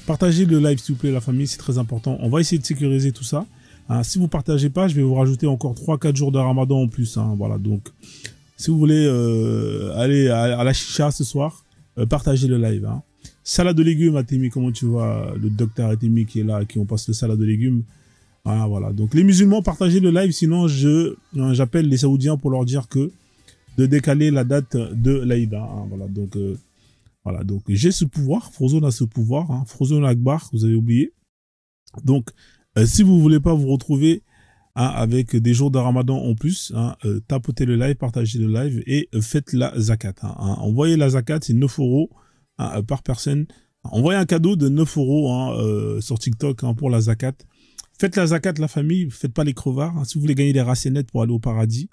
Partagez le live, s'il vous plaît, la famille, c'est très important. On va essayer de sécuriser tout ça. Hein, si vous partagez pas, je vais vous rajouter encore 3-4 jours de Ramadan en plus. Hein, voilà, donc, si vous voulez aller à la chicha ce soir, partagez le live. Hein. Salade de légumes, Atemi, comment tu vois, le docteur Atemi qui est là, qui on passe le salade de légumes. Ah, voilà, donc les musulmans, partagez le live, sinon j'appelle les Saoudiens pour leur dire que de décaler la date de l'Aïd. Hein, voilà, donc j'ai ce pouvoir, Frozone a ce pouvoir, hein, Frozone Akbar, vous avez oublié. Donc, si vous voulez pas vous retrouver hein, avec des jours de Ramadan en plus, hein, tapotez le live, partagez le live et faites la zakat. Hein, envoyez la zakat, c'est 9 € hein, par personne. Envoyez un cadeau de 9 € hein, sur TikTok hein, pour la zakat. Faites la zakat, la famille, faites pas les crevards. Hein. Si vous voulez gagner des racinettes pour aller au paradis,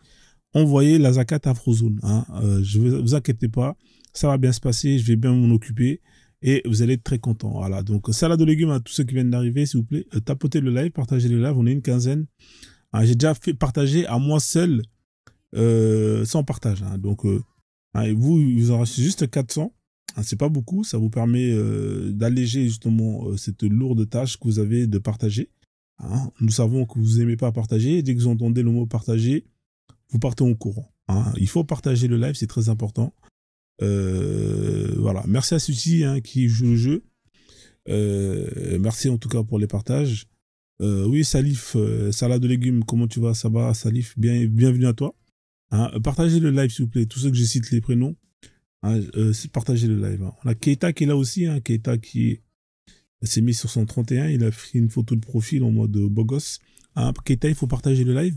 envoyez la zakat à Frozone. Hein. Je vous inquiétez pas, ça va bien se passer, je vais bien m'en occuper et vous allez être très content. Voilà, donc salade de légumes à tous ceux qui viennent d'arriver, s'il vous plaît, tapotez le live, partagez le live, on est une quinzaine. Hein, j'ai déjà fait partager à moi seul sans partage. Hein. Donc, hein, vous aurez juste 400. Hein, c'est pas beaucoup, ça vous permet d'alléger justement cette lourde tâche que vous avez de partager. Hein, nous savons que vous n'aimez pas partager. Dès que vous entendez le mot partager, vous partez au courant. Hein. Il faut partager le live, c'est très important. Voilà. Merci à Suzy hein, qui joue le jeu. Merci en tout cas pour les partages. Oui, Salif, salade de légumes, comment tu vas? Ça va, Salif? Bienvenue à toi. Hein. Partagez le live, s'il vous plaît. Tous ceux que je cite les prénoms, hein, partagez le live. Hein. On a Keita qui est là aussi. Hein. Keita qui s'est mis sur son 31, il a pris une photo de profil en mode beau gosse. Hein, Keita, il faut partager le live.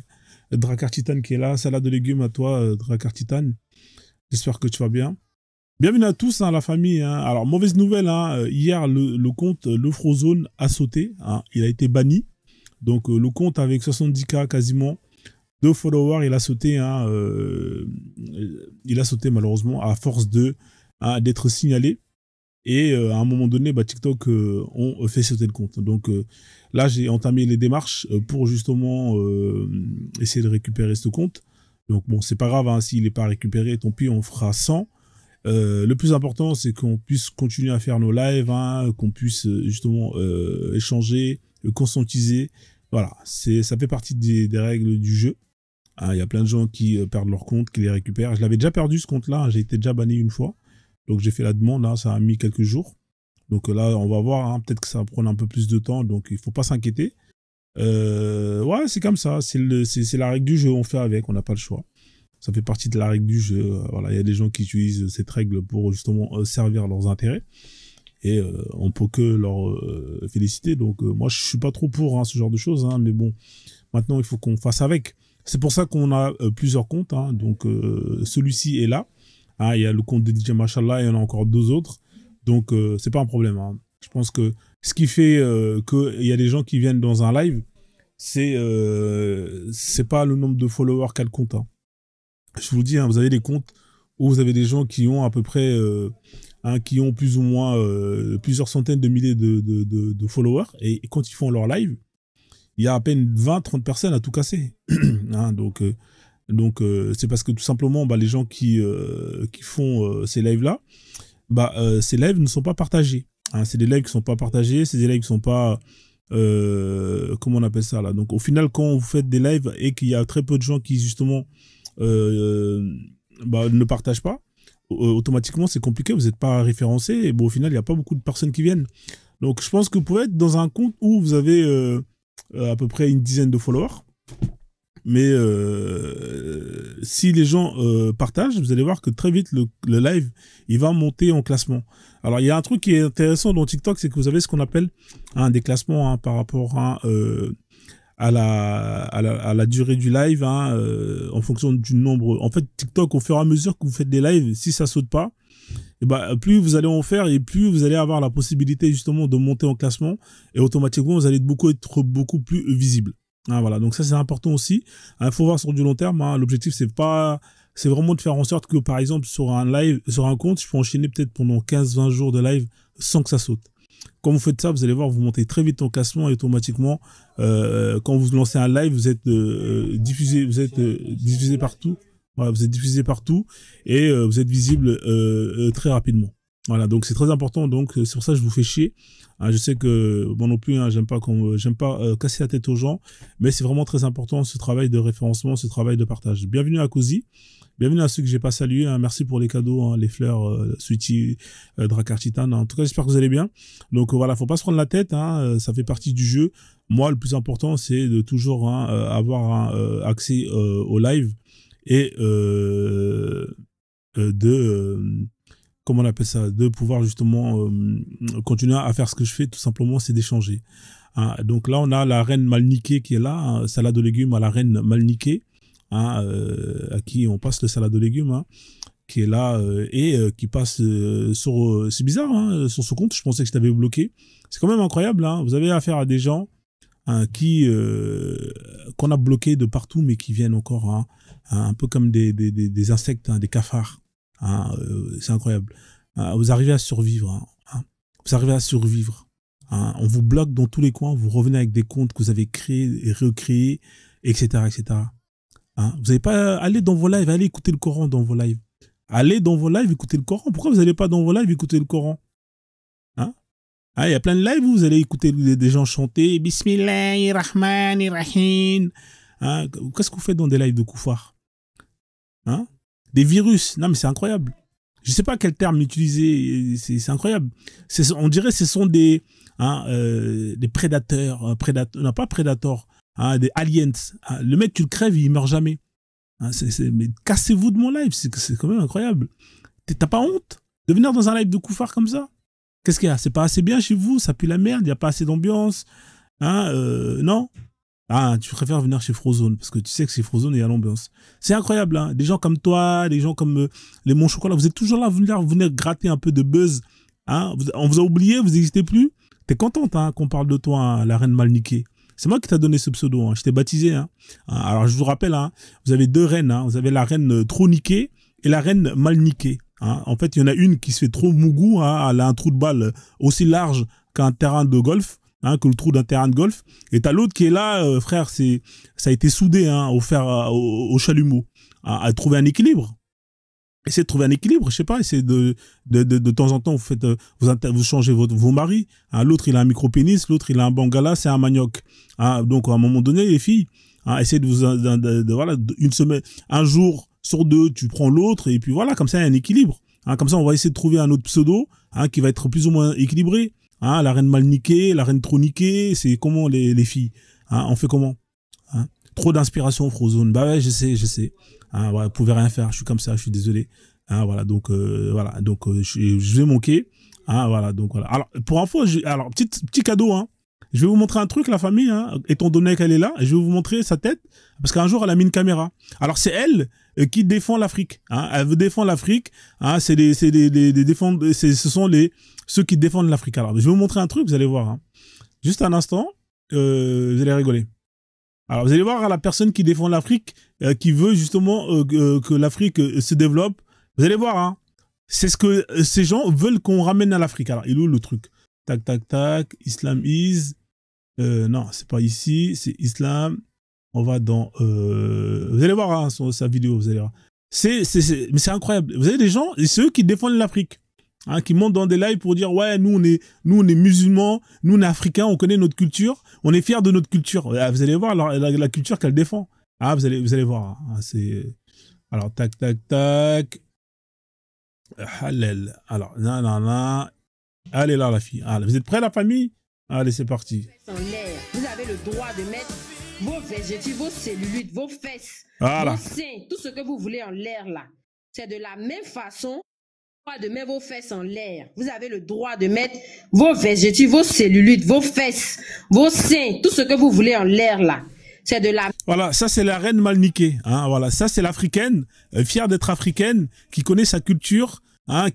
Dracar Titan qui est là, salade de légumes à toi, Dracar Titan. J'espère que tu vas bien. Bienvenue à tous, hein, la famille. Hein. Alors, mauvaise nouvelle, hein, hier, le compte, le Frozone a sauté. Hein, il a été banni. Donc, le compte avec 70K quasiment de followers, il a sauté. Hein, il a sauté malheureusement à force d'être signalé. Et à un moment donné, TikTok ont fait sauter le compte. Donc là, j'ai entamé les démarches pour justement essayer de récupérer ce compte. Donc bon, c'est pas grave, hein, s'il n'est pas récupéré, tant pis, on fera 100. Le plus important, c'est qu'on puisse continuer à faire nos lives, hein, qu'on puisse justement échanger, conscientiser. Voilà, ça fait partie des règles du jeu. Hein, y a plein de gens qui perdent leur compte, qui les récupèrent. Je l'avais déjà perdu ce compte-là, hein, j'ai été déjà banni une fois. Donc j'ai fait la demande, hein, ça a mis quelques jours. Donc là, on va voir, hein, peut-être que ça va prendre un peu plus de temps, donc il faut pas s'inquiéter. Ouais, c'est comme ça, c'est la règle du jeu, on fait avec, on n'a pas le choix. Ça fait partie de la règle du jeu. Voilà, il y a des gens qui utilisent cette règle pour justement servir leurs intérêts. Et on peut que leur féliciter. Donc moi, je suis pas trop pour hein, ce genre de choses, hein, mais bon, maintenant, il faut qu'on fasse avec. C'est pour ça qu'on a plusieurs comptes. Hein, donc celui-ci est là. Hein, il y a le compte de DJ Machallah, il y en a encore 2 autres. Donc, c'est pas un problème. Hein. Je pense que ce qui fait qu'il y a des gens qui viennent dans un live, c'est pas le nombre de followers qu'a le compte. Hein. Je vous le dis, hein, vous avez des comptes où vous avez des gens qui ont à peu près, hein, qui ont plus ou moins plusieurs centaines de milliers de followers. Et quand ils font leur live, il y a à peine 20-30 personnes à tout casser. Hein, donc, c'est parce que tout simplement, les gens qui font ces lives-là, ces lives ne sont pas partagés. Hein, c'est des lives qui sont pas partagés, c'est des lives qui sont pas... comment on appelle ça là? Donc au final, quand vous faites des lives et qu'il y a très peu de gens qui justement ne partagent pas, automatiquement c'est compliqué, vous n'êtes pas référencé et au final, il n'y a pas beaucoup de personnes qui viennent. Donc je pense que vous pouvez être dans un compte où vous avez à peu près une dizaine de followers. Mais si les gens partagent, vous allez voir que très vite, le live, il va monter en classement. Alors, il y a un truc qui est intéressant dans TikTok, c'est que vous avez ce qu'on appelle des classements hein, par rapport à la durée du live, hein, en fonction du nombre. En fait, TikTok, au fur et à mesure que vous faites des lives, si ça saute pas, et plus vous allez en faire et plus vous allez avoir la possibilité justement de monter en classement et automatiquement, vous allez être beaucoup plus visible. Ah, voilà, donc ça c'est important aussi. Il faut voir sur du long terme. Hein. L'objectif c'est vraiment de faire en sorte que par exemple sur un live, sur un compte, je peux enchaîner peut-être pendant 15-20 jours de live sans que ça saute. Quand vous faites ça, vous allez voir, vous montez très vite en classement et automatiquement, quand vous lancez un live, vous êtes diffusé partout. Voilà, vous êtes diffusé partout et vous êtes visible très rapidement. Voilà, donc c'est très important. Donc c'est pour ça que je vous fais chier. Hein, je sais que moi non plus, hein, j'aime pas casser la tête aux gens, mais c'est vraiment très important ce travail de référencement, ce travail de partage. Bienvenue à Cozy. Bienvenue à ceux que j'ai pas salués. Hein. Merci pour les cadeaux, hein, les fleurs, Sweetie, Drakkar Titan. En tout cas, j'espère que vous allez bien. Donc voilà, faut pas se prendre la tête. Hein, ça fait partie du jeu. Moi, le plus important, c'est de toujours avoir accès au live et comment on appelle ça, de pouvoir justement continuer à faire ce que je fais. Tout simplement, c'est d'échanger. Hein. Donc là, on a la reine Malniquée qui est là, hein, salade de légumes à la reine Malniquée. Hein, à qui on passe le salade de légumes, hein, qui est là qui passe sur... c'est bizarre, hein, sur ce compte, je pensais que je t'avais bloqué. C'est quand même incroyable, hein, vous avez affaire à des gens hein, qu'on a bloqués de partout, mais qui viennent encore hein, un peu comme des insectes, hein, des cafards. Hein, c'est incroyable. Vous arrivez à survivre. Hein, vous arrivez à survivre. Hein, on vous bloque dans tous les coins, vous revenez avec des comptes que vous avez créés et recréés, etc., etc. Hein, vous n'allez pas aller dans vos lives, allez écouter le Coran dans vos lives. Allez dans vos lives, écouter le Coran. Pourquoi vous n'allez pas dans vos lives écouter le Coran? Hein? Il y a plein de lives où vous allez écouter des gens chanter Bismillahirrahmanirrahim. Hein? Qu'est-ce que vous faites dans des lives de koufar? Hein? Des virus. Non, mais c'est incroyable. Je ne sais pas quel terme utiliser. C'est incroyable. On dirait que ce sont des prédateurs. Non, pas prédateurs. Hein, des aliens. Hein, le mec, tu le crèves, il meurt jamais. Hein, mais cassez-vous de mon live, c'est quand même incroyable. T'as pas honte de venir dans un live de koufar comme ça? Qu'est-ce qu'il y a? C'est pas assez bien chez vous? Ça pue la merde? Il n'y a pas assez d'ambiance? Hein, non? Ah, tu préfères venir chez Frozone, parce que tu sais que chez Frozone, il y a l'ambiance. C'est incroyable, hein. Des gens comme toi, des gens comme les Mon Chocolat, vous êtes toujours là, vous venez gratter un peu de buzz. Hein. On vous a oublié, vous n'existez plus. T'es contente hein, qu'on parle de toi, hein, la reine Malniquée. C'est moi qui t'ai donné ce pseudo, hein. Je t'ai baptisé. Hein. Alors je vous rappelle, hein, vous avez deux reines. Hein. Vous avez la reine trop niquée et la reine mal niquée. Hein. En fait, il y en a une qui se fait trop mougou. Hein. Elle a un trou de balle aussi large qu'un terrain de golf, hein, que le trou d'un terrain de golf. Et t'as l'autre qui est là, frère, ça a été soudé hein, au chalumeau. Hein, à trouver un équilibre. Essayez de trouver un équilibre, je sais pas, essayez de temps en temps, vous faites, vous changez vos maris. Hein, l'autre, il a un micro-pénis, l'autre, il a un bangala, c'est un manioc. Hein, donc, à un moment donné, les filles, hein, essayez voilà, une semaine, un jour sur deux, tu prends l'autre, et puis voilà, comme ça, il y a un équilibre. Hein, comme ça, on va essayer de trouver un autre pseudo, hein, qui va être plus ou moins équilibré. Hein, la reine mal niquée, la reine trop niquée, c'est comment les filles? Hein, on fait comment? Hein, trop d'inspiration, Frozone. Bah ouais, je sais. Hein, voilà, vous pouvez rien faire, je suis comme ça, je suis désolé. Hein, voilà, donc je vais manquer. Hein, voilà, donc voilà. Alors pour info, alors petit cadeau. Hein. Je vais vous montrer un truc, la famille, hein, étant donné qu'elle est là. Je vais vous montrer sa tête parce qu'un jour elle a mis une caméra. Alors c'est elle qui défend l'Afrique. Hein, elle veut défendre l'Afrique. Hein, ce sont ceux qui défendent l'Afrique. Alors je vais vous montrer un truc, vous allez voir. Hein. Juste un instant, vous allez rigoler. Alors, vous allez voir la personne qui défend l'Afrique, qui veut justement que l'Afrique se développe. Vous allez voir, hein. C'est ce que ces gens veulent qu'on ramène à l'Afrique. Alors, il est où le truc? Tac, tac, tac. Islam is. Non, c'est pas ici. C'est Islam. On va dans. Vous allez voir hein, sa vidéo. Vous allez voir. Mais c'est incroyable. Vous avez des gens, et c'est eux qui défendent l'Afrique. Hein, qui montent dans des lives pour dire ouais nous on est musulmans, nous on est africains, on connaît notre culture, on est fiers de notre culture. Vous allez voir la culture qu'elle défend. Ah vous allez voir. Hein, c'est alors tac tac tac. Halal. Alors non. Allez là la fille. Allez, vous êtes prêts la famille? Allez c'est parti. En l'air, vous avez le droit de mettre vos végétaux, vos cellulites, vos fesses, voilà. vos seins, tout ce que vous voulez en l'air là. C'est de la même façon. De mettre vos fesses en l'air. Vous avez le droit de mettre vos végétaux, vos cellulites, vos fesses, vos seins, tout ce que vous voulez en l'air là. C'est de la... Voilà, ça c'est la reine Malniquée. Hein, voilà, ça c'est l'africaine, fière d'être africaine, qui connaît sa culture, hein,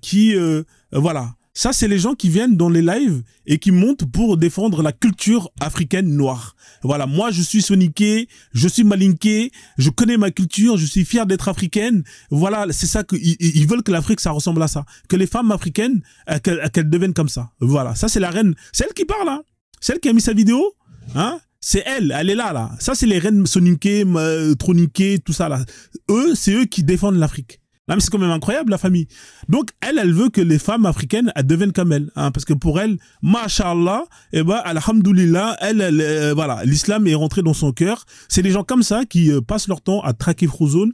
voilà. Ça c'est les gens qui viennent dans les lives et qui montent pour défendre la culture africaine noire. Voilà, moi je suis soniqué, je suis malinqué, je connais ma culture, je suis fier d'être africaine. Voilà, c'est ça qu'ils veulent que l'Afrique ça ressemble à ça, que les femmes africaines qu'elles deviennent comme ça. Voilà, ça c'est la reine, c'est elle qui parle hein. C'est elle qui a mis sa vidéo, hein. C'est elle est là. Ça c'est les reines soniquées, troniquées, tout ça là. C'est eux qui défendent l'Afrique. Non, mais c'est quand même incroyable, la famille. Donc, elle veut que les femmes africaines, elles deviennent comme elle. Hein, parce que pour elle, masha'Allah, eh ben, alhamdoulilah, voilà, l'islam est rentré dans son cœur. C'est des gens comme ça qui passent leur temps à traquer Frozone,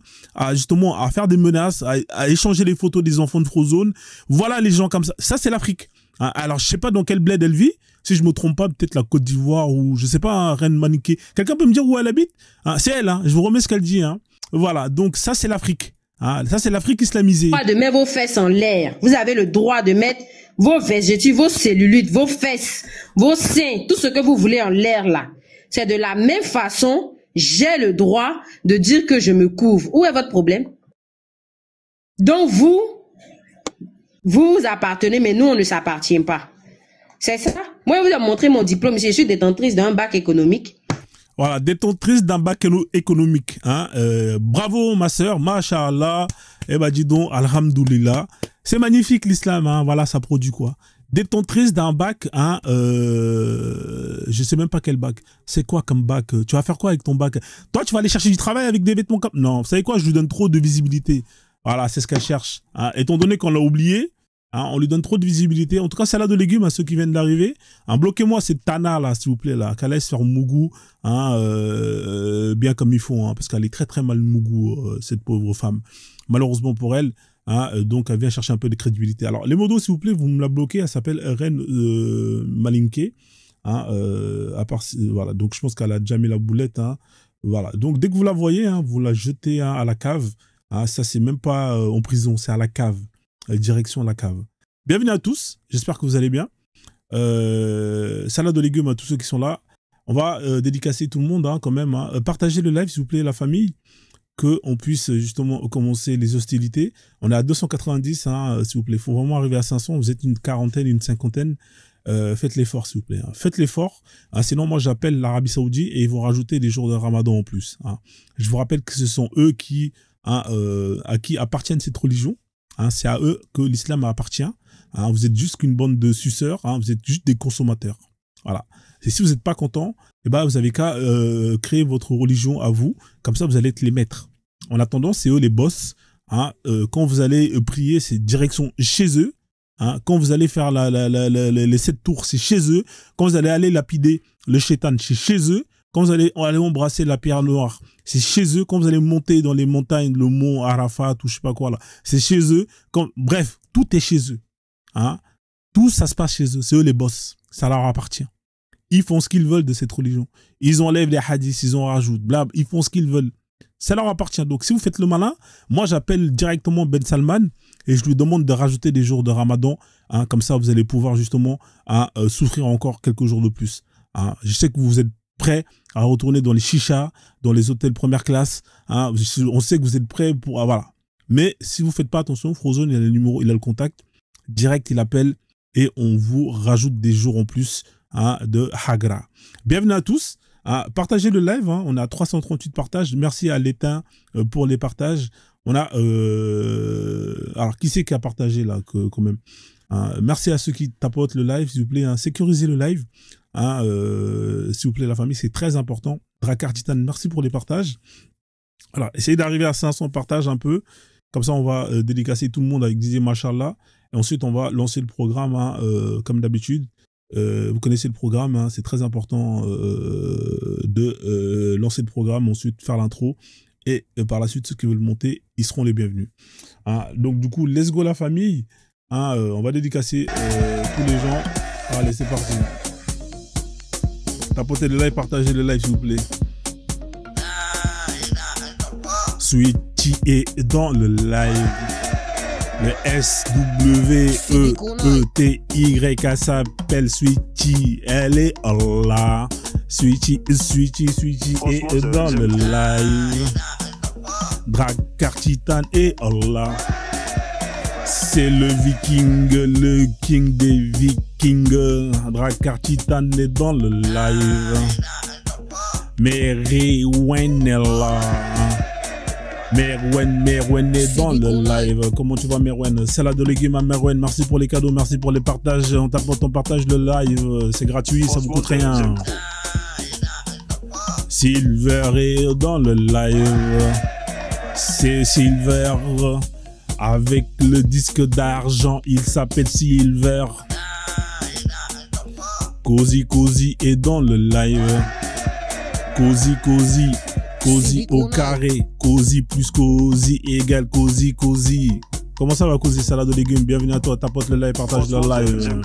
justement, à faire des menaces, à échanger les photos des enfants de Frozone. Voilà les gens comme ça. Ça, c'est l'Afrique. Hein, alors, je sais pas dans quel bled elle vit. Si je me trompe pas, peut-être la Côte d'Ivoire ou, je sais pas, hein, Reine Maniké. Quelqu'un peut me dire où elle habite? Hein, c'est elle, hein. Je vous remets ce qu'elle dit, hein. Voilà. Donc, ça, c'est l'Afrique. Ah, ça, c'est l'Afrique islamisée. De mettre vos fesses en l'air. Vous avez le droit de mettre vos végétaux, vos cellulites, vos fesses, vos seins, tout ce que vous voulez en l'air là. C'est de la même façon, j'ai le droit de dire que je me couvre. Où est votre problème? Donc vous appartenez, mais nous, on ne s'appartient pas. C'est ça. Moi, je vous ai montré mon diplôme. Je suis détentrice d'un bac économique. Voilà, détentrice d'un bac économique. Hein. Bravo, ma sœur, masha'Allah. Eh ben, dis donc, alhamdoulilah. C'est magnifique, l'islam. Hein. Voilà, ça produit quoi? Détentrice d'un bac, hein, je sais même pas quel bac. C'est quoi comme bac? Tu vas faire quoi avec ton bac? Toi, tu vas aller chercher du travail avec des vêtements comme... Non, vous savez quoi? Je lui donne trop de visibilité. Voilà, c'est ce qu'elle cherche. Hein. Étant donné qu'on l'a oublié, hein, on lui donne trop de visibilité. En tout cas, salade de légumes à ceux qui viennent d'arriver. Hein, bloquez-moi cette Tana là, s'il vous plaît là, qu'elle laisse faire Mougou, hein, bien comme il faut, hein, parce qu'elle est très très mal Mougou, cette pauvre femme. Malheureusement pour elle, hein, donc elle vient chercher un peu de crédibilité. Alors les modos, s'il vous plaît, vous me la bloquez. Elle s'appelle Reine Malinké. Hein, voilà. Donc je pense qu'elle a déjà mis la boulette. Hein, voilà. Donc dès que vous la voyez, hein, vous la jetez, hein, à la cave. Hein, ça c'est même pas en prison, c'est à la cave. Direction la cave. Bienvenue à tous, j'espère que vous allez bien. Salade de légumes à tous ceux qui sont là. On va dédicacer tout le monde, hein, quand même. Hein. Partagez le live, s'il vous plaît, la famille, qu'on puisse justement commencer les hostilités. On est à 290, hein, s'il vous plaît. Il faut vraiment arriver à 500. Vous êtes une quarantaine, une cinquantaine. Faites l'effort, s'il vous plaît. Hein. Faites l'effort. Hein, sinon, moi, j'appelle l'Arabie Saoudite et ils vont rajouter des jours de Ramadan en plus. Hein. Je vous rappelle que ce sont eux qui, hein, à qui appartiennent cette religion. Hein, c'est à eux que l'islam appartient. Hein, vous êtes juste qu'une bande de suceurs. Hein, vous êtes juste des consommateurs. Voilà. Et si vous n'êtes pas content, eh ben, vous avez qu'à créer votre religion à vous. Comme ça, vous allez être les maîtres. En attendant, c'est eux les boss. Hein, quand vous allez prier, c'est direction chez eux. Hein, quand vous allez faire les 7 tours, c'est chez eux. Quand vous allez aller lapider le shaitan, c'est chez eux. Quand vous allez embrasser la pierre noire, c'est chez eux. Quand vous allez monter dans les montagnes, le mont Arafat ou je sais pas quoi là, c'est chez eux. Bref, tout est chez eux. Hein? Tout ça se passe chez eux. C'est eux les boss. Ça leur appartient. Ils font ce qu'ils veulent de cette religion. Ils enlèvent les hadiths, ils en rajoutent, blab. Ils font ce qu'ils veulent. Ça leur appartient. Donc, si vous faites le malin, moi, j'appelle directement Ben Salman et je lui demande de rajouter des jours de Ramadan. Hein, comme ça, vous allez pouvoir justement souffrir encore quelques jours de plus. Hein? Je sais que vous êtes prêts à retourner dans les chichas, dans les hôtels première classe. Hein. On sait que vous êtes prêts pour... voilà. Mais si vous ne faites pas attention, Frozone, il a le numéro, il a le contact. Direct, il appelle et on vous rajoute des jours en plus, hein, de Hagra. Bienvenue à tous. Hein, partagez le live. Hein. On a 338 partages. Merci à l'étain pour les partages. On a... alors, qui c'est qui a partagé là quand même? Merci à ceux qui tapotent le live, s'il vous plaît. Hein, sécurisez le live. Hein, s'il vous plaît, la famille, c'est très important. Drakkar Titan, merci pour les partages. Alors, essayez d'arriver à 500 partages un peu. Comme ça, on va dédicacer tout le monde avec Didier Machallah. Et ensuite, on va lancer le programme, hein, comme d'habitude. Vous connaissez le programme, hein, c'est très important de lancer le programme, ensuite faire l'intro. Et par la suite, ceux qui veulent monter, ils seront les bienvenus. Hein, donc, du coup, let's go la famille. Hein, on va dédicacer tous les gens. Allez, c'est parti. Tapotez le live, partagez le live, s'il vous plaît. Sweetie est dans le live. Le S-W-E-E-T-Y s'appelle Sweetie. Elle est là. Sweetie est dans le live. Drakkar Titan est là. C'est le viking, le king des vikings. Drakkar Titan est dans le live. Merwen est là. Merwen est dans le live. Comment tu vas, Merwen? Salade de légumes à Merwen. Merci pour les cadeaux, merci pour les partages. On t'apporte ton partage le live. C'est gratuit, ça vous coûte rien. Silver est dans le live. C'est Silver. avec le disque d'argent, il s'appelle Silver. Cozy est dans le live. Cozy au carré. Cozy plus Cozy égale Cozy. Comment ça va, Cozy Salade de légumes? Bienvenue à toi, tapote le live, partage le live.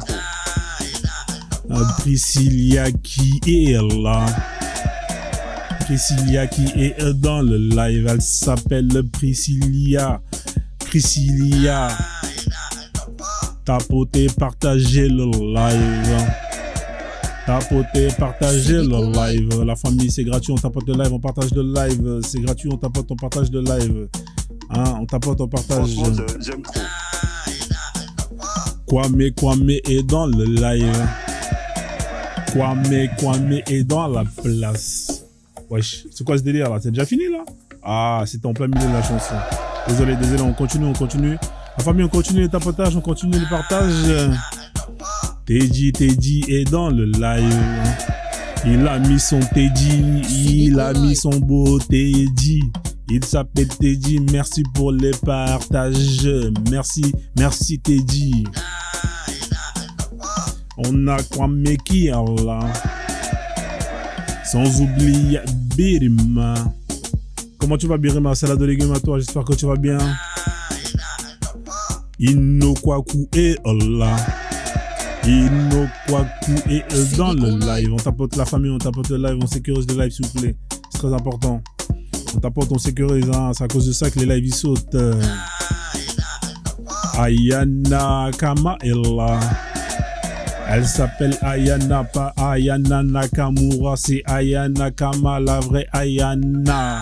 Priscilla qui est là. Priscilla qui est dans le live. Elle s'appelle Priscilla. Tapotez, partagez le live. Tapotez, partagez le live. La famille, c'est gratuit, on tapote le live, on partage le live. C'est gratuit, on tapote, on partage le live. Hein, on tapote, on partage. J'aime trop. Kwame est dans le live. Kwame est dans la place. Wesh, c'est quoi ce délire là? C'est déjà fini là? Ah, c'était en plein milieu de la chanson. Désolé, on continue. La famille, on continue le tapotage, on continue le partage. Teddy est dans le live. Il a mis son Teddy, il a mis son beau Teddy. Il s'appelle Teddy, merci pour les partages. Merci Teddy. On a Kwame qui est là. Sans oublier Birima. Comment tu vas, Birima? Salade de légumes à toi, j'espère que tu vas bien. Inokwaku est là. Inokwaku est dans le live. On tapote la famille, on tapote le live, on sécurise le live s'il vous plaît. C'est très important. On tapote, on sécurise, hein. C'est à cause de ça que les lives ils sautent. Ayana Kama est là. Elle s'appelle Ayana, pas Ayana Nakamura, c'est Ayana Kama, la vraie Ayana.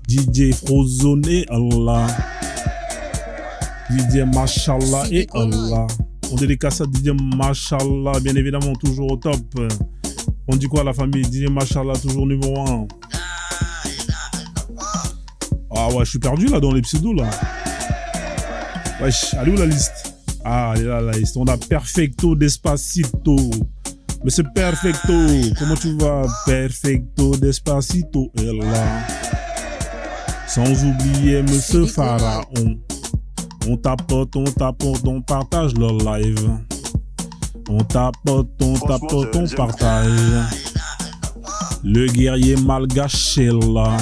DJ Frozone est là. DJ Mashallah est là. On dédicace à DJ Mashallah, bien évidemment, toujours au top. On dit quoi à la famille? DJ Mashallah, toujours numéro 1. Ah ouais, je suis perdu là dans les pseudos là. Wesh, allez où la liste? Ah, elle est là la liste. On a Perfecto Despacito. Mais c'est Perfecto. Comment tu vas? Perfecto Despacito est là. Sans oublier Monsieur Pharaon. On tapote, on partage le live. On tapote, on partage. Le guerrier malgache est là.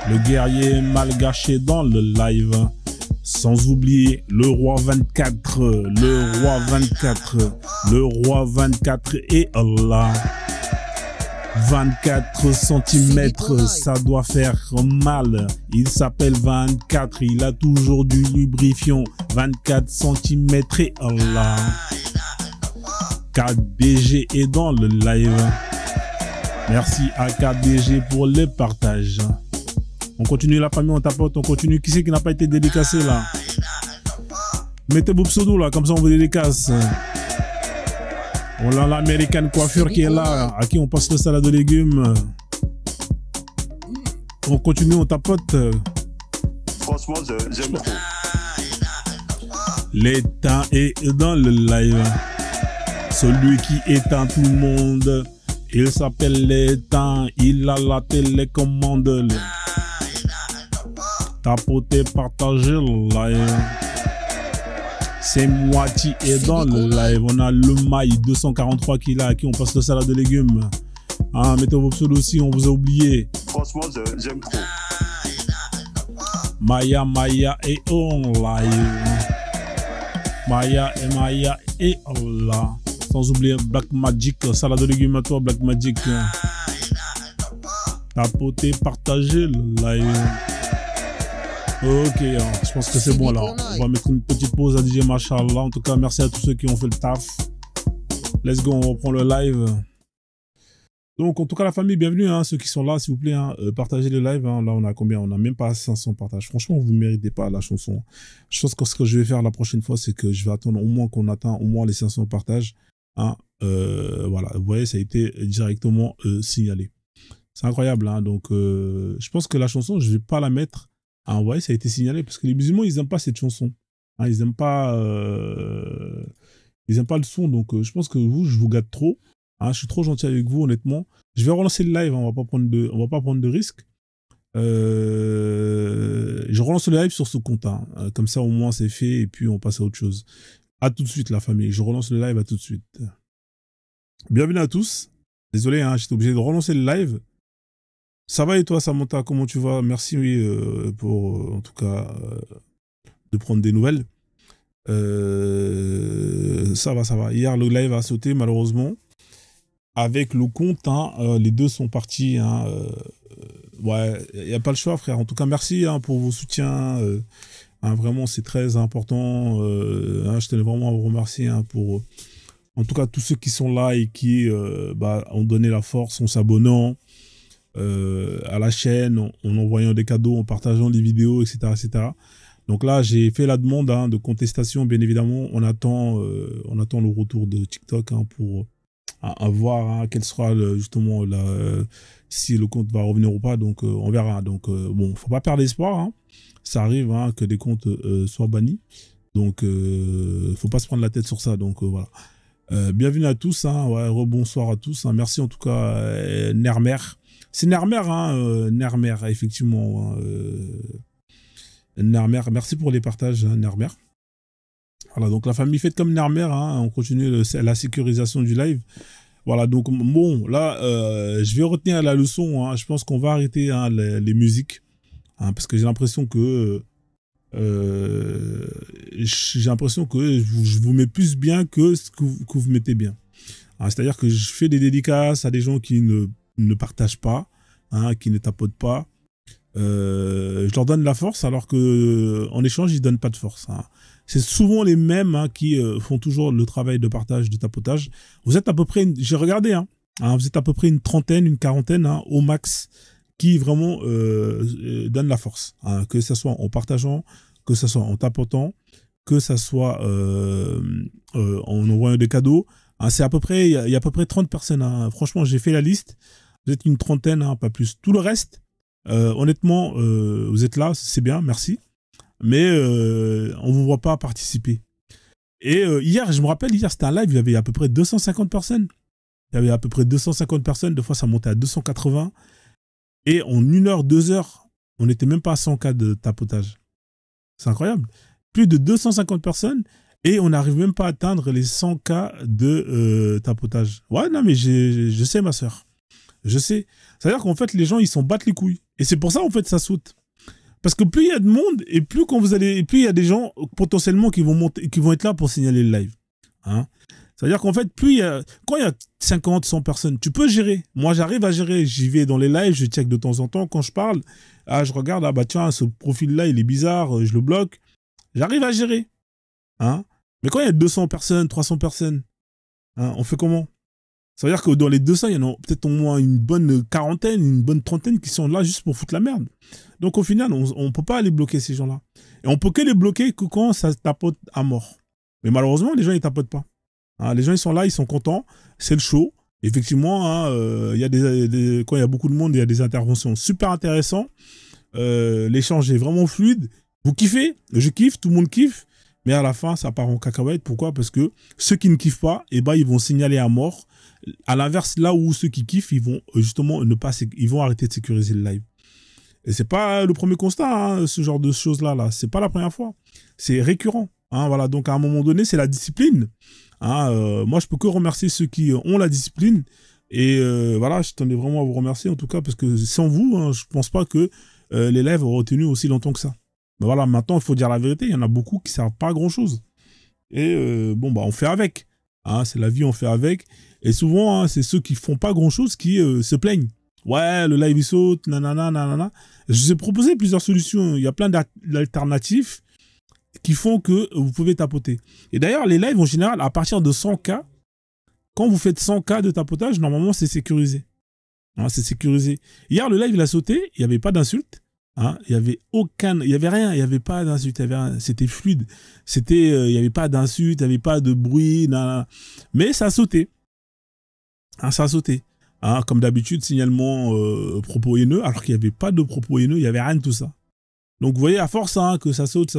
Le guerrier malgache dans le live. Sans oublier le roi 24. Le roi 24 est là. 24 cm, ça doit faire mal. Il s'appelle 24, il a toujours du lubrifiant. 24 cm et là. KDG est dans le live. Merci à KDG pour le partage. On continue la famille, on tapote, on continue. Qui c'est qui n'a pas été dédicacé là? Mettez vos pseudos là, comme ça on vous dédicace. On a l'américaine coiffure qui est là, à qui on passe le salade de légumes. On continue, on tapote. Franchement, j'aime trop. L'éteint est dans le live. Celui qui éteint tout le monde. Il s'appelle l'éteint, il a la télécommande. Tapoter, partager le live. C'est Moiti est dans le live. On a le Maï 243 qui est là, à qui on passe le salade de légumes. Ah, mettez vos pseudos aussi, on vous a oublié. Franchement, j'aime trop. Maya est en live. Maya est là. Sans oublier Black Magic, salade de légumes à toi, Black Magic. Tapoter, partager le live. Ok, je pense que c'est bon là. On va mettre une petite pause à DJ Mashallah. En tout cas, merci à tous ceux qui ont fait le taf. Let's go, on reprend le live. Donc, en tout cas, la famille, bienvenue, hein, ceux qui sont là, s'il vous plaît, hein, partagez le live. Hein. Là, on a combien? On a même pas 500 partages. Franchement, vous ne méritez pas la chanson. Je pense que ce que je vais faire la prochaine fois, c'est que je vais attendre au moins qu'on atteigne au moins les 500 partages. Hein. Voilà, vous voyez, ça a été directement signalé. C'est incroyable. Hein. Donc, je pense que la chanson, je ne vais pas la mettre. Ah, vous voyez, ça a été signalé parce que les musulmans, ils n'aiment pas cette chanson. Hein, ils n'aiment pas le son. Donc, je pense que vous, je vous gâte trop. Hein, je suis trop gentil avec vous, honnêtement. Je vais relancer le live. Hein, on va pas prendre de risques. Je relance le live sur ce compte. Hein. Comme ça, au moins, c'est fait et puis on passe à autre chose. À tout de suite, la famille. Je relance le live, à tout de suite. Bienvenue à tous. Désolé, hein, j'étais obligé de relancer le live. Ça va et toi, Samantha, comment tu vas? Merci pour, en tout cas, de prendre des nouvelles. Ça va, ça va. Hier, le live a sauté, malheureusement. Avec le compte, hein, les deux sont partis. Hein, ouais, il n'y a pas le choix, frère. En tout cas, merci hein, pour vos soutiens. Hein, vraiment, c'est très important. Hein, je tenais vraiment à vous remercier hein, pour, en tout cas, tous ceux qui sont là et qui ont donné la force en s'abonnant à la chaîne, en envoyant des cadeaux, en partageant des vidéos, etc., etc. Donc là, j'ai fait la demande hein, de contestation, bien évidemment. On attend le retour de TikTok hein, pour à voir hein, quel sera justement si le compte va revenir ou pas. Donc on verra. Donc bon, faut pas perdre espoir. Hein. Ça arrive hein, que des comptes soient bannis. Donc faut pas se prendre la tête sur ça. Donc voilà. Bienvenue à tous. Hein, ouais, rebonsoir à tous. Hein. Merci en tout cas Nermer. C'est Nermer, hein, Nermer, effectivement. Nermer, merci pour les partages, hein, Nermer. Voilà, donc la famille faites comme Nermer, hein, on continue la sécurisation du live. Voilà, donc bon, là, je vais retenir la leçon. Hein, je pense qu'on va arrêter hein, les musiques, hein, parce que j'ai l'impression que je vous mets plus bien que ce que vous mettez bien. Hein, c'est-à-dire que je fais des dédicaces à des gens qui ne partagent pas, hein, qui ne tapotent pas. Je leur donne la force alors que en échange ils donnent pas de force. Hein. C'est souvent les mêmes hein, qui font toujours le travail de partage, de tapotage. Vous êtes à peu près, j'ai regardé, hein, vous êtes à peu près une trentaine, une quarantaine hein, au max qui vraiment donnent la force. Hein, que ce soit en partageant, que ce soit en tapotant, que ce soit en envoyant des cadeaux. Hein, c'est à peu près, il y a à peu près 30 personnes. Hein. Franchement, j'ai fait la liste. Vous êtes une trentaine, hein, pas plus. Tout le reste, honnêtement, vous êtes là, c'est bien, merci. Mais on vous voit pas participer. Et hier, je me rappelle, hier c'était un live, il y avait à peu près 250 personnes. Il y avait à peu près 250 personnes, des fois ça montait à 280. Et en 1 heure, 2 heures, on n'était même pas à 100 cas de tapotage. C'est incroyable. Plus de 250 personnes et on n'arrive même pas à atteindre les 100 cas de tapotage. Ouais, non mais je sais ma soeur. Je sais. C'est-à-dire qu'en fait, les gens, ils s'en battent les couilles. Et c'est pour ça, en fait, ça saute. Parce que plus il y a de monde, et plus quand vous allez, et plus il y a des gens, potentiellement, qui vont être là pour signaler le live. Hein. C'est-à-dire qu'en fait, quand il y a 50, 100 personnes, tu peux gérer. Moi, j'arrive à gérer. J'y vais dans les lives, je check de temps en temps. Quand je parle, je regarde, ah bah tiens, ce profil-là, il est bizarre, je le bloque. J'arrive à gérer. Hein. Mais quand il y a 200 personnes, 300 personnes, hein, on fait comment? Ça veut dire que dans les 200, il y en a peut-être au moins une bonne quarantaine, une bonne trentaine qui sont là juste pour foutre la merde. Donc au final, on ne peut pas aller bloquer ces gens-là. Et on peut que les bloquer que quand ça tapote à mort. Mais malheureusement, les gens, ils tapotent pas. Hein, les gens, ils sont là, ils sont contents. C'est le show. Effectivement, hein, y a quand il y a beaucoup de monde, il y a des interventions super intéressantes. L'échange est vraiment fluide. Vous kiffez? Je kiffe, tout le monde kiffe. Mais à la fin, ça part en cacahuète. Pourquoi? Parce que ceux qui ne kiffent pas, eh ben, ils vont signaler à mort. À l'inverse, là où ceux qui kiffent, ils vont justement ils vont arrêter de sécuriser le live. Et c'est pas le premier constat, hein, ce genre de choses-là. C'est pas la première fois. C'est récurrent. Hein, voilà. Donc à un moment donné, c'est la discipline. Hein, moi, je peux que remercier ceux qui ont la discipline. Et voilà, je tenais vraiment à vous remercier en tout cas parce que sans vous, hein, je pense pas que les lives auraient tenu aussi longtemps que ça. Mais voilà, maintenant, il faut dire la vérité. Il y en a beaucoup qui servent pas à grand chose. Et bon, bah, on fait avec. Hein, c'est la vie, on fait avec. Et souvent, hein, c'est ceux qui font pas grand chose qui se plaignent. Ouais, le live il saute, nanana, nanana. Je vous ai proposé plusieurs solutions. Il y a plein d'alternatives qui font que vous pouvez tapoter. Et d'ailleurs, les lives en général, à partir de 100 cas, quand vous faites 100 cas de tapotage, normalement, c'est sécurisé. Hein, c'est sécurisé. Hier, le live, il a sauté. Il n'y avait pas d'insulte. Hein, il y avait rien, il n'y avait pas d'insulte, c'était fluide, il n'y avait pas d'insulte, il n'y avait pas de bruit, mais ça a sauté. Hein, ça a sauté. Hein, comme d'habitude, signalement propos haineux, alors qu'il n'y avait pas de propos haineux, il n'y avait rien de tout ça. Donc vous voyez, à force hein, que ça saute,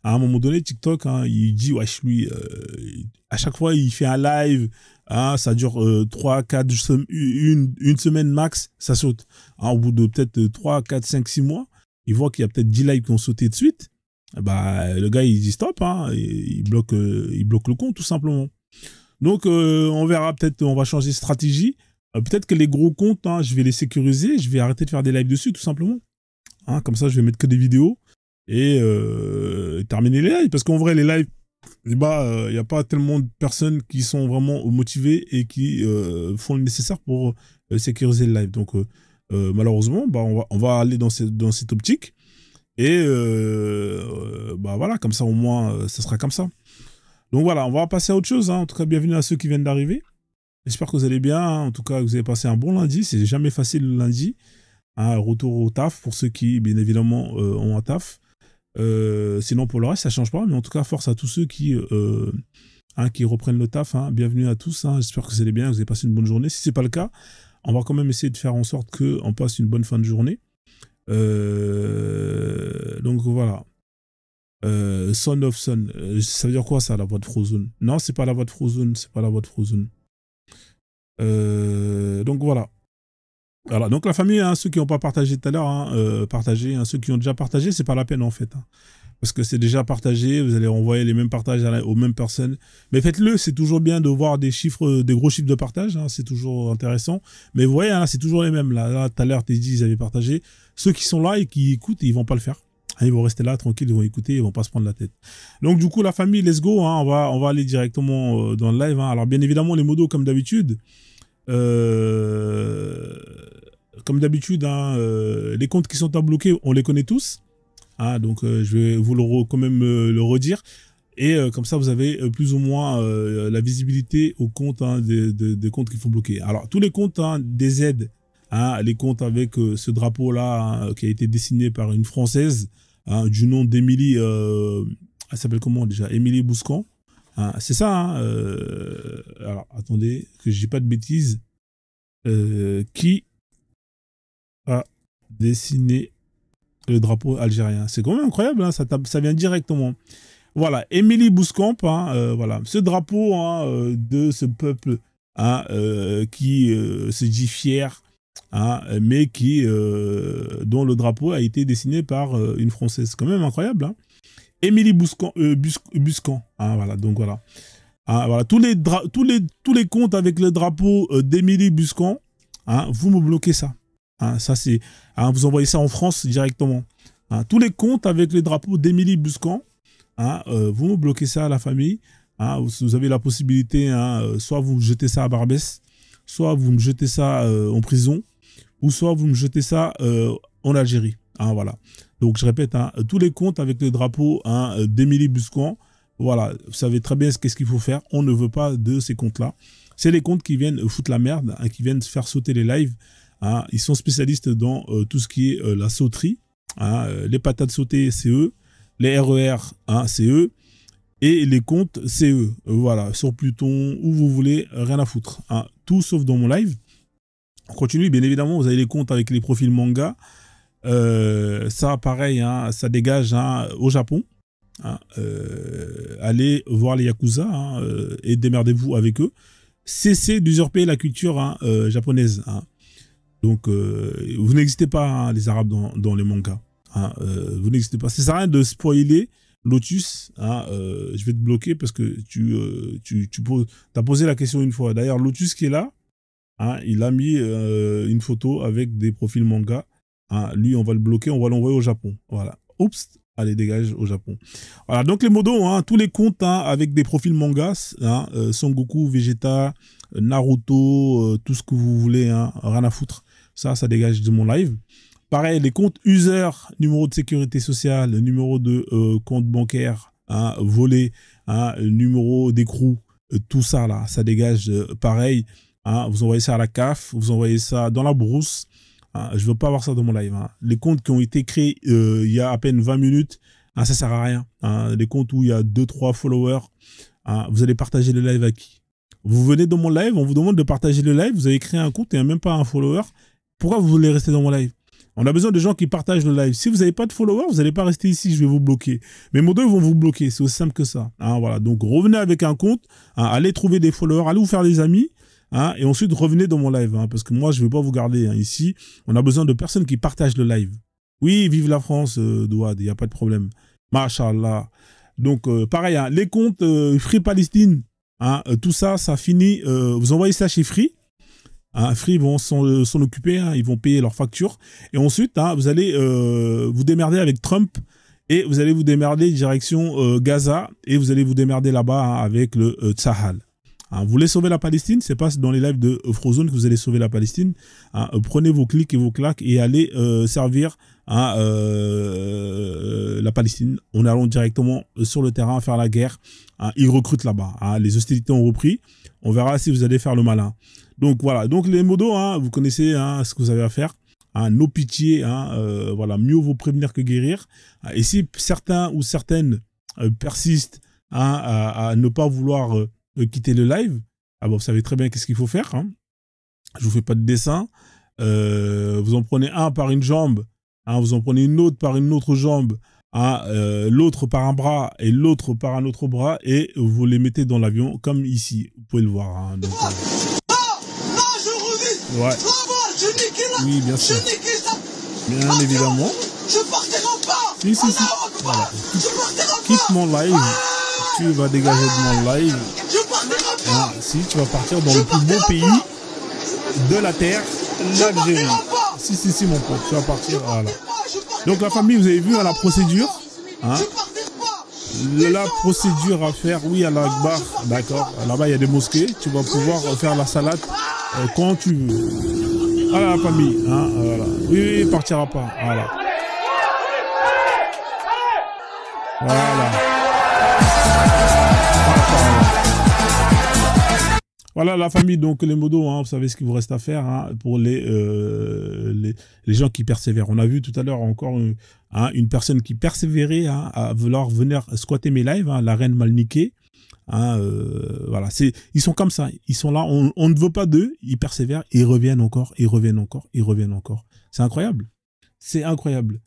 à un moment donné, TikTok, hein, il dit, wesh, lui, à chaque fois, il fait un live, Hein, ça dure 3, 4, une semaine max, ça saute. Hein, au bout de peut-être 3, 4, 5, 6 mois, il voit qu'il y a peut-être 10 lives qui ont sauté de suite. Bah, le gars, il dit stop, hein, il bloque le compte, tout simplement. Donc, on verra, peut-être, on va changer de stratégie. Peut-être que les gros comptes, hein, je vais les sécuriser, je vais arrêter de faire des lives dessus, tout simplement. Hein, comme ça, je vais mettre que des vidéos et terminer les lives. Parce qu'en vrai, les lives, bah, y a pas tellement de personnes qui sont vraiment motivées et qui font le nécessaire pour sécuriser le live. Donc, malheureusement, bah, on va aller dans cette optique. Et bah voilà, comme ça au moins, ça sera comme ça. Donc voilà, on va passer à autre chose. Hein. En tout cas, bienvenue à ceux qui viennent d'arriver. J'espère que vous allez bien. Hein. En tout cas, vous avez passé un bon lundi. C'est jamais facile le lundi. Hein. Retour au taf pour ceux qui, bien évidemment, ont un taf. Sinon, pour le reste, ça change pas. Mais en tout cas, force à tous ceux qui reprennent le taf. Hein. Bienvenue à tous. Hein. J'espère que vous allez bien, que vous avez passé une bonne journée. Si c'est pas le cas, on va quand même essayer de faire en sorte qu'on passe une bonne fin de journée. Donc voilà. Son of Son. Ça veut dire quoi ça, la voix de Frozone? Non, c'est pas la voix de Frozone. C'est pas la voix de Frozone. Donc voilà. Voilà. Donc la famille, hein, ceux qui n'ont pas partagé tout à l'heure, hein, partagez. Hein, ceux qui ont déjà partagé, c'est pas la peine en fait. Hein, parce que c'est déjà partagé. Vous allez envoyer les mêmes partages aux mêmes personnes. Mais faites-le. C'est toujours bien de voir des chiffres, des gros chiffres de partage. Hein, c'est toujours intéressant. Mais vous voyez, hein, c'est toujours les mêmes. Là tout à l'heure, t'es dit, ils avaient partagé. Ceux qui sont là et qui écoutent, ils vont pas le faire. Ils vont rester là, tranquilles, ils vont écouter, ils vont pas se prendre la tête. Donc du coup, la famille, let's go, hein, on va aller directement dans le live. Hein. Alors bien évidemment, les modos, comme d'habitude, hein, les comptes qui sont à bloquer, on les connaît tous. Hein, donc je vais vous quand même le redire. Et comme ça, vous avez plus ou moins la visibilité aux comptes, hein, des comptes qu'il faut bloquer. Alors tous les comptes, hein, des aides, hein, les comptes avec ce drapeau-là, hein, qui a été dessiné par une Française, hein, du nom d'Émilie, elle s'appelle comment déjà? Émilie Bouscan. Hein, c'est ça. Hein, alors, attendez, que je dis pas de bêtises. Qui a dessiné le drapeau algérien? C'est quand même incroyable, hein, ça vient directement. Voilà, Émilie Bouscamp, hein, voilà, ce drapeau, hein, de ce peuple, hein, qui se dit fier, hein, mais dont le drapeau a été dessiné par une Française. C'est quand même incroyable. Hein. Émilie Buscan, hein, voilà, donc voilà. Hein, voilà, tous les comptes avec le drapeau d'Émilie Buscan, hein, vous me bloquez ça. Hein, ça c'est, hein, vous envoyez ça en France directement. Hein, tous les comptes avec le drapeau d'Émilie Buscan, hein, vous me bloquez ça à la famille. Hein, vous avez la possibilité, hein, soit vous me jetez ça à Barbès, soit vous me jetez ça en prison, ou soit vous me jetez ça en Algérie. Hein, voilà. Donc je répète, hein, tous les comptes avec le drapeau, hein, d'Émilie Buscan, voilà, vous savez très bien qu'est-ce qu'il faut faire. On ne veut pas de ces comptes-là. C'est les comptes qui viennent foutre la merde, hein, qui viennent faire sauter les lives. Hein. Ils sont spécialistes dans tout ce qui est la sauterie. Hein. Les patates sautées, c'est eux. Les RER, hein, c'est eux. Et les comptes, c'est eux. Voilà, sur Pluton, où vous voulez, rien à foutre. Hein. Tout sauf dans mon live. On continue, bien évidemment, vous avez les comptes avec les profils manga. Ça, pareil, hein, ça dégage, hein, au Japon. Hein, allez voir les Yakuza, hein, et démerdez-vous avec eux. Cessez d'usurper la culture, hein, japonaise. Hein. Donc, vous n'existez pas, hein, les Arabes, dans les mangas. Hein, vous n'existez pas. Ça sert à rien de spoiler Lotus. Hein, je vais te bloquer parce que tu as posé la question une fois. D'ailleurs, Lotus qui est là, hein, il a mis une photo avec des profils manga. Hein, lui, on va le bloquer, on va l'envoyer au Japon. Voilà. Oups, allez, dégage au Japon. Voilà, donc les modos, hein, tous les comptes, hein, avec des profils mangas, hein, Son Goku, Vegeta, Naruto, tout ce que vous voulez, hein, rien à foutre. Ça dégage de mon live. Pareil, les comptes user, numéro de sécurité sociale, numéro de compte bancaire, hein, volé, hein, numéro d'écrou, tout ça là, ça dégage pareil. Hein, vous envoyez ça à la CAF, vous envoyez ça dans la brousse. Hein, je veux pas avoir ça dans mon live. Hein. Les comptes qui ont été créés il y a à peine 20 minutes, hein, ça sert à rien. Hein. Les comptes où il y a 2-3 followers, hein, vous allez partager le live à qui? Vous venez dans mon live, on vous demande de partager le live, vous avez créé un compte et même pas un follower. Pourquoi vous voulez rester dans mon live? On a besoin de gens qui partagent le live. Si vous n'avez pas de followers, vous n'allez pas rester ici, je vais vous bloquer. Mes modos, ils vont vous bloquer, c'est aussi simple que ça. Hein, voilà. Donc revenez avec un compte, hein, allez trouver des followers, allez vous faire des amis, hein, et ensuite revenez dans mon live, hein, parce que moi je ne vais pas vous garder. Hein. Ici, on a besoin de personnes qui partagent le live. Oui, vive la France, Douad, il n'y a pas de problème. Machallah. Donc pareil, hein, les comptes Free Palestine, hein, tout ça, ça finit. Vous envoyez ça chez Free. Hein, Free vont s'en occuper, hein, ils vont payer leurs factures. Et ensuite, hein, vous allez vous démerder avec Trump et vous allez vous démerder direction Gaza et vous allez vous démerder là-bas, hein, avec le Tsahal. Hein, vous voulez sauver la Palestine, c'est pas dans les lives de Frozone que vous allez sauver la Palestine. Hein, prenez vos clics et vos claques et allez servir, hein, la Palestine en allant directement sur le terrain faire la guerre. Hein, ils recrutent là-bas. Hein, les hostilités ont repris. On verra si vous allez faire le malin. Donc voilà, donc les modos, hein, vous connaissez, hein, ce que vous avez à faire. Hein, no pitié, hein, voilà, mieux vaut prévenir que guérir. Et si certains ou certaines persistent, hein, à ne pas vouloir quitter le live, ah bon, vous savez très bien qu'est-ce qu'il faut faire. Hein. Je vous fais pas de dessin. Vous en prenez un par une jambe, hein, vous en prenez une autre par une autre jambe, hein, l'autre par un bras et l'autre par un autre bras et vous les mettez dans l'avion comme ici. Vous pouvez le voir. Hein, donc, ouais. Oui, bien sûr. Bien évidemment. Je partirai pas. Si. Voilà. Quitte mon live. Tu vas dégager de mon live. Ah, si, tu vas partir dans le plus beau pays de la terre, l'Algérie. Si, mon pote, tu vas partir. Voilà. Donc la famille, vous avez vu, à la procédure. Hein, la procédure à faire, oui, à l'Akbar, d'accord. Là-bas, il y a des mosquées. Tu vas pouvoir faire la salade quand tu veux. Voilà la famille. Hein, voilà. Oui, il partira pas. Voilà. Voilà. Voilà la famille, donc les modos, hein, vous savez ce qu'il vous reste à faire, hein, pour les gens qui persévèrent. On a vu tout à l'heure encore hein, une personne qui persévérait, hein, à vouloir venir squatter mes lives, hein, la reine Malniké. Hein, voilà, ils sont comme ça, ils sont là, on ne veut pas d'eux, ils persévèrent, et ils reviennent encore, ils reviennent encore, ils reviennent encore. C'est incroyable, c'est incroyable.